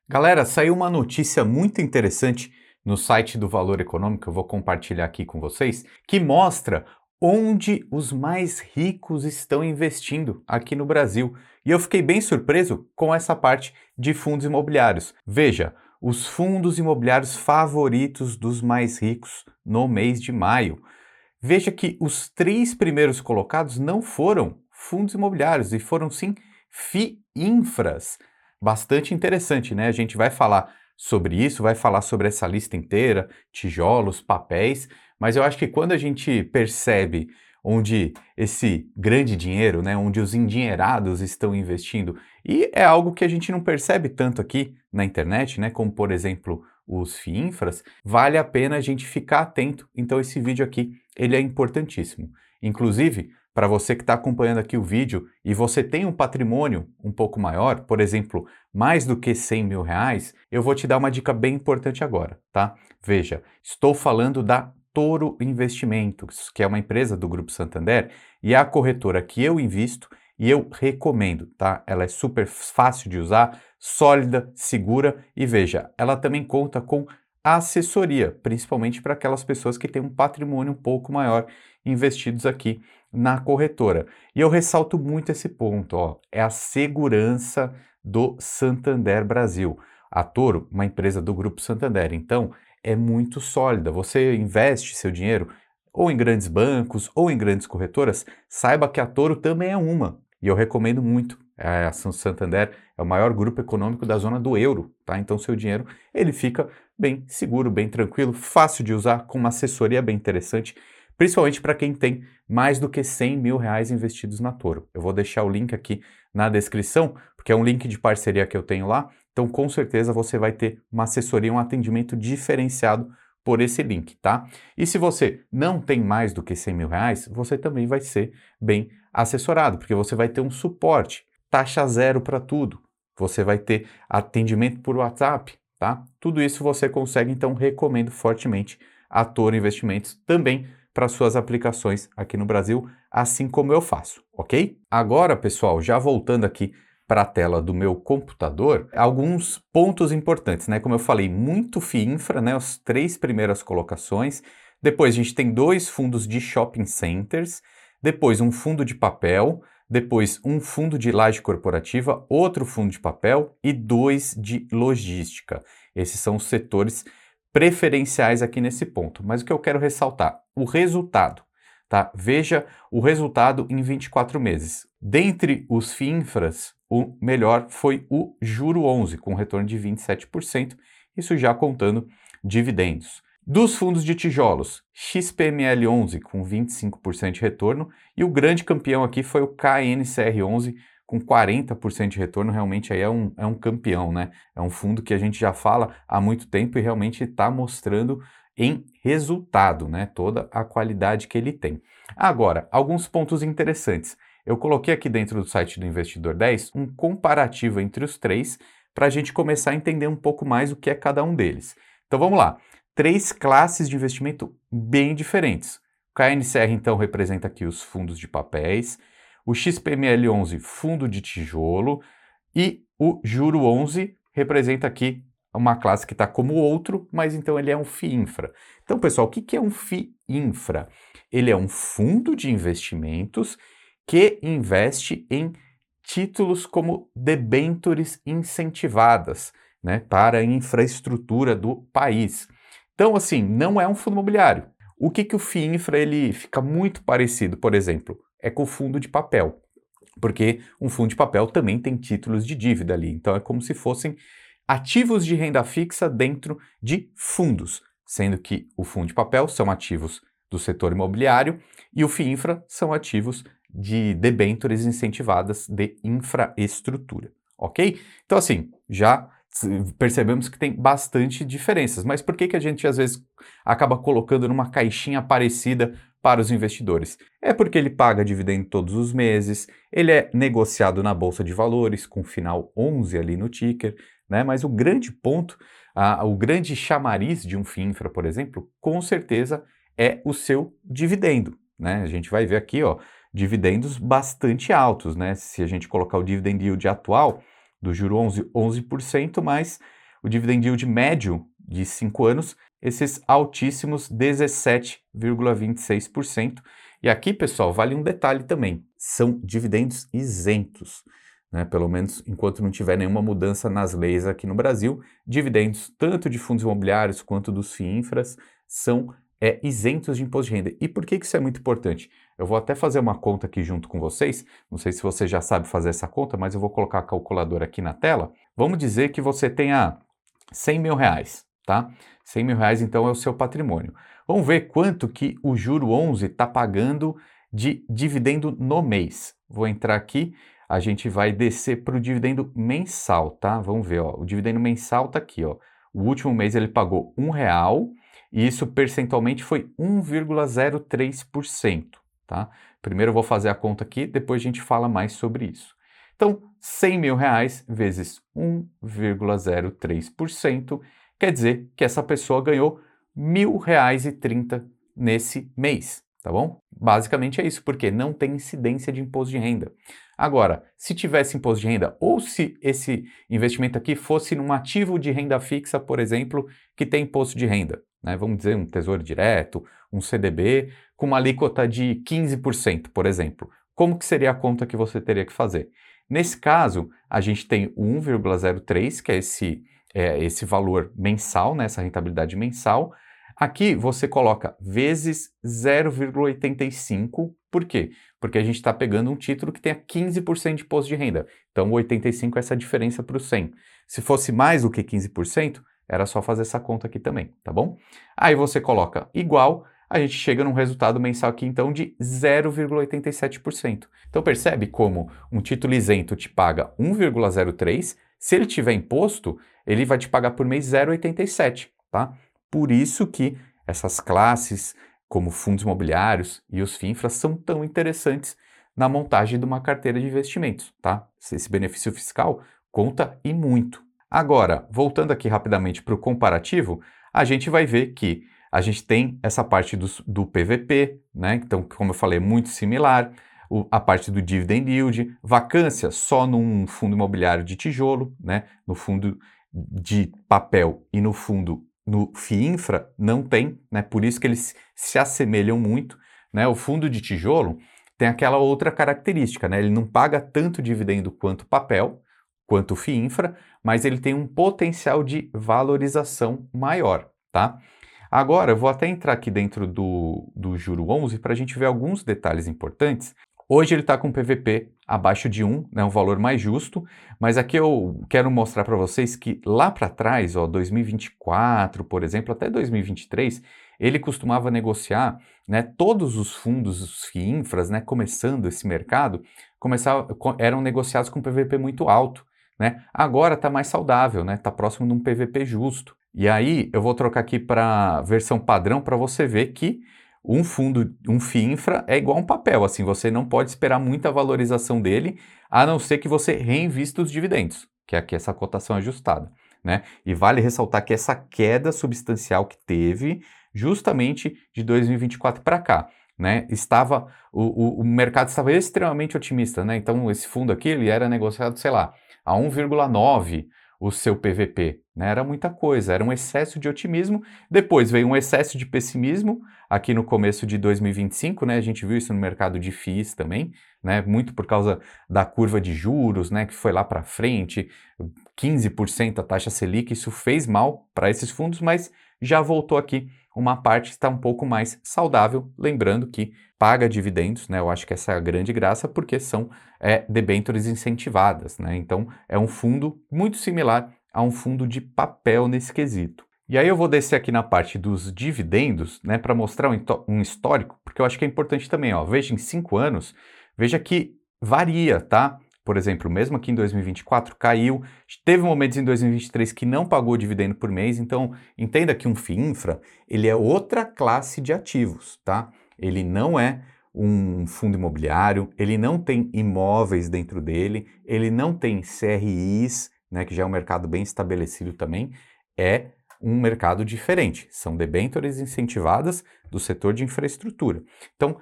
Galera, saiu uma notícia muito interessante no site do Valor Econômico, eu vou compartilhar aqui com vocês, que mostra onde os mais ricos estão investindo aqui no Brasil. E eu fiquei bem surpreso com essa parte de fundos imobiliários. Veja, os fundos imobiliários favoritos dos mais ricos no mês de maio. Veja que os três primeiros colocados não foram fundos imobiliários e foram sim FIINFRAs. Bastante interessante, né? A gente vai falar sobre isso, vai falar sobre essa lista inteira, tijolos, papéis, mas eu acho que quando a gente percebe onde esse grande dinheiro, né, onde os endinheirados estão investindo, e é algo que a gente não percebe tanto aqui na internet, né, como por exemplo os FIINFRAs, vale a pena a gente ficar atento. Então esse vídeo aqui, ele é importantíssimo. Inclusive, para você que está acompanhando aqui o vídeo e você tem um patrimônio um pouco maior, por exemplo, mais do que 100 mil reais, eu vou te dar uma dica bem importante agora, tá? Veja, estou falando da Toro Investimentos, que é uma empresa do Grupo Santander e é a corretora que eu invisto e eu recomendo, tá? Ela é super fácil de usar, sólida, segura e veja, ela também conta com assessoria, principalmente para aquelas pessoas que têm um patrimônio um pouco maior investidos aqui na corretora. E eu ressalto muito esse ponto, ó, é a segurança do Santander Brasil. A Toro, uma empresa do Grupo Santander, então é muito sólida. Você investe seu dinheiro ou em grandes bancos ou em grandes corretoras, saiba que a Toro também é uma. E eu recomendo muito. A Santander é o maior grupo econômico da zona do euro, tá? Então seu dinheiro ele fica bem seguro, bem tranquilo, fácil de usar, com uma assessoria bem interessante, principalmente para quem tem mais do que 100 mil reais investidos na Toro. Eu vou deixar o link aqui na descrição, porque é um link de parceria que eu tenho lá, então com certeza você vai ter uma assessoria, um atendimento diferenciado por esse link, tá? E se você não tem mais do que 100 mil reais, você também vai ser bem assessorado, porque você vai ter um suporte, taxa zero para tudo, você vai ter atendimento por WhatsApp, tá? Tudo isso você consegue, então recomendo fortemente a Toro Investimentos também para suas aplicações aqui no Brasil, assim como eu faço, ok? Agora, pessoal, já voltando aqui para a tela do meu computador, alguns pontos importantes, né? Como eu falei, muito FIINFRA, né? As três primeiras colocações. Depois a gente tem dois fundos de shopping centers, depois um fundo de papel, depois um fundo de laje corporativa, outro fundo de papel e dois de logística. Esses são os setores preferenciais aqui nesse ponto. Mas o que eu quero ressaltar, o resultado, tá? Veja o resultado em 24 meses. Dentre os FIINFRAs, o melhor foi o Juro 11, com retorno de 27%, isso já contando dividendos. Dos fundos de tijolos, XPML 11 com 25% de retorno e o grande campeão aqui foi o KNCR 11 com 40% de retorno, realmente aí é um campeão, né? É um fundo que a gente já fala há muito tempo e realmente está mostrando em resultado, né? Toda a qualidade que ele tem. Agora, alguns pontos interessantes. Eu coloquei aqui dentro do site do Investidor 10 um comparativo entre os três para a gente começar a entender um pouco mais o que é cada um deles. Então vamos lá. Três classes de investimento bem diferentes. O KNCR então representa aqui os fundos de papéis, o XPML 11 fundo de tijolo e o Juro 11 representa aqui uma classe que está como outro, mas então ele é um FIINFRA. Então, pessoal, o que é um FIINFRA? Ele é um fundo de investimentos que investe em títulos como debêntures incentivadas, né, para a infraestrutura do país. Então, assim, não é um fundo imobiliário. O que o FIINFRA ele fica muito parecido, por exemplo, é com o fundo de papel, porque um fundo de papel também tem títulos de dívida ali. Então, é como se fossem ativos de renda fixa dentro de fundos, sendo que o fundo de papel são ativos do setor imobiliário e o FIINFRA são ativos de debêntures incentivadas de infraestrutura, ok? Então, assim, já percebemos que tem bastante diferenças, mas por que a gente às vezes acaba colocando numa caixinha parecida para os investidores? É porque ele paga dividendo todos os meses, ele é negociado na Bolsa de Valores, com final 11 ali no ticker, né? Mas o grande ponto, o grande chamariz de um FIINFRA, por exemplo, com certeza é o seu dividendo, né? A gente vai ver aqui, ó, dividendos bastante altos, né? Se a gente colocar o dividend yield atual, do juro 11%, mais o dividend yield médio de 5 anos, esses altíssimos 17,26%. E aqui, pessoal, vale um detalhe também, são dividendos isentos, né? Pelo menos enquanto não tiver nenhuma mudança nas leis aqui no Brasil, dividendos tanto de fundos imobiliários quanto dos FIINFRAs são isentos de imposto de renda. E por que isso é muito importante? Eu vou até fazer uma conta aqui junto com vocês, não sei se você já sabe fazer essa conta, mas eu vou colocar a calculadora aqui na tela. Vamos dizer que você tenha 100 mil reais, tá? 100 mil reais então é o seu patrimônio. Vamos ver quanto que o juro 11 está pagando de dividendo no mês. Vou entrar aqui, a gente vai descer para o dividendo mensal, tá? Vamos ver, ó, o dividendo mensal está aqui, ó. O último mês ele pagou R$1 e isso percentualmente foi 1,03%, tá? Primeiro eu vou fazer a conta aqui, depois a gente fala mais sobre isso. Então, 100 mil reais vezes 1,03% quer dizer que essa pessoa ganhou R$1.030 nesse mês, tá bom? Basicamente é isso, porque não tem incidência de imposto de renda. Agora, se tivesse imposto de renda ou se esse investimento aqui fosse num ativo de renda fixa, por exemplo, que tem imposto de renda, né? Vamos dizer um tesouro direto, um CDB, com uma alíquota de 15%, por exemplo. Como que seria a conta que você teria que fazer? Nesse caso, a gente tem o 1,03, que é esse valor mensal, né, essa rentabilidade mensal. Aqui você coloca vezes 0,85. Por quê? Porque a gente está pegando um título que tenha 15% de imposto de renda. Então, o 85 é essa diferença para o 100. Se fosse mais do que 15%, era só fazer essa conta aqui também, tá bom? Aí você coloca igual, a gente chega num resultado mensal aqui, então, de 0,87%. Então, percebe como um título isento te paga 1,03, se ele tiver imposto, ele vai te pagar por mês 0,87, tá? Por isso que essas classes, como fundos imobiliários e os FIINFRAs, são tão interessantes na montagem de uma carteira de investimentos, tá? Esse benefício fiscal conta e muito. Agora, voltando aqui rapidamente para o comparativo, a gente vai ver que a gente tem essa parte do PVP, né? Então, como eu falei, é muito similar. A parte do dividend yield, vacância só num fundo imobiliário de tijolo, né? No fundo de papel e no FIINFRA não tem, né? Por isso que eles se assemelham muito, né? O fundo de tijolo tem aquela outra característica, né? Ele não paga tanto dividendo quanto papel, quanto o FIINFRA, mas ele tem um potencial de valorização maior, tá? Agora, eu vou até entrar aqui dentro do juro 11 para a gente ver alguns detalhes importantes. Hoje ele está com PVP abaixo de 1, né, um valor mais justo, mas aqui eu quero mostrar para vocês que lá para trás, ó, 2024, por exemplo, até 2023, ele costumava negociar, né, todos os fundos, os FIINFRAs, né, começando esse mercado, eram negociados com PVP muito alto, né? Agora está mais saudável, né? Está próximo de um PVP justo. E aí eu vou trocar aqui para a versão padrão para você ver que um FIINFRA é igual a um papel, assim, você não pode esperar muita valorização dele, a não ser que você reinvista os dividendos, que é aqui essa cotação ajustada, né? E vale ressaltar que essa queda substancial que teve justamente de 2024 para cá, né? O mercado estava extremamente otimista, né? Então esse fundo aqui ele era negociado, sei lá, a 1,9 o seu PVP, né? Era muita coisa, era um excesso de otimismo. Depois veio um excesso de pessimismo aqui no começo de 2025, né? A gente viu isso no mercado de FIIs também, né? Muito por causa da curva de juros, né? Que foi lá para frente, 15% a taxa Selic, isso fez mal para esses fundos, mas já voltou aqui uma parte que está um pouco mais saudável, lembrando que paga dividendos, né? Eu acho que essa é a grande graça, porque são debêntures incentivadas, né? Então, é um fundo muito similar a um fundo de papel nesse quesito. E aí eu vou descer aqui na parte dos dividendos, né, para mostrar um histórico, porque eu acho que é importante também, ó, veja em 5 anos, veja que varia, tá? Por exemplo, mesmo aqui em 2024 caiu, teve momentos em 2023 que não pagou dividendo por mês, então entenda que um FIINFRA, ele é outra classe de ativos, tá? Ele não é um fundo imobiliário, ele não tem imóveis dentro dele, ele não tem CRIs, né, que já é um mercado bem estabelecido também, é um mercado diferente, são debêntures incentivadas do setor de infraestrutura. Então,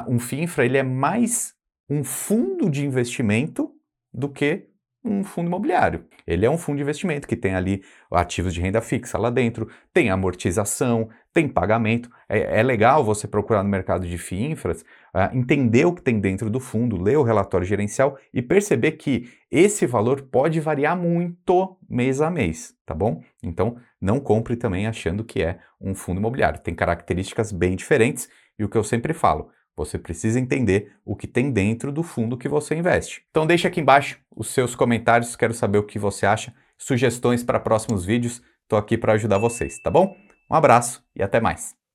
um FIINFRA ele é mais um fundo de investimento do que um fundo imobiliário. Ele é um fundo de investimento que tem ali ativos de renda fixa lá dentro, tem amortização, tem pagamento. É legal você procurar no mercado de FII Infras, entender o que tem dentro do fundo, ler o relatório gerencial e perceber que esse valor pode variar muito mês a mês, tá bom? Então, não compre também achando que é um fundo imobiliário. Tem características bem diferentes e o que eu sempre falo, você precisa entender o que tem dentro do fundo que você investe. Então deixa aqui embaixo os seus comentários, quero saber o que você acha, sugestões para próximos vídeos, estou aqui para ajudar vocês, tá bom? Um abraço e até mais!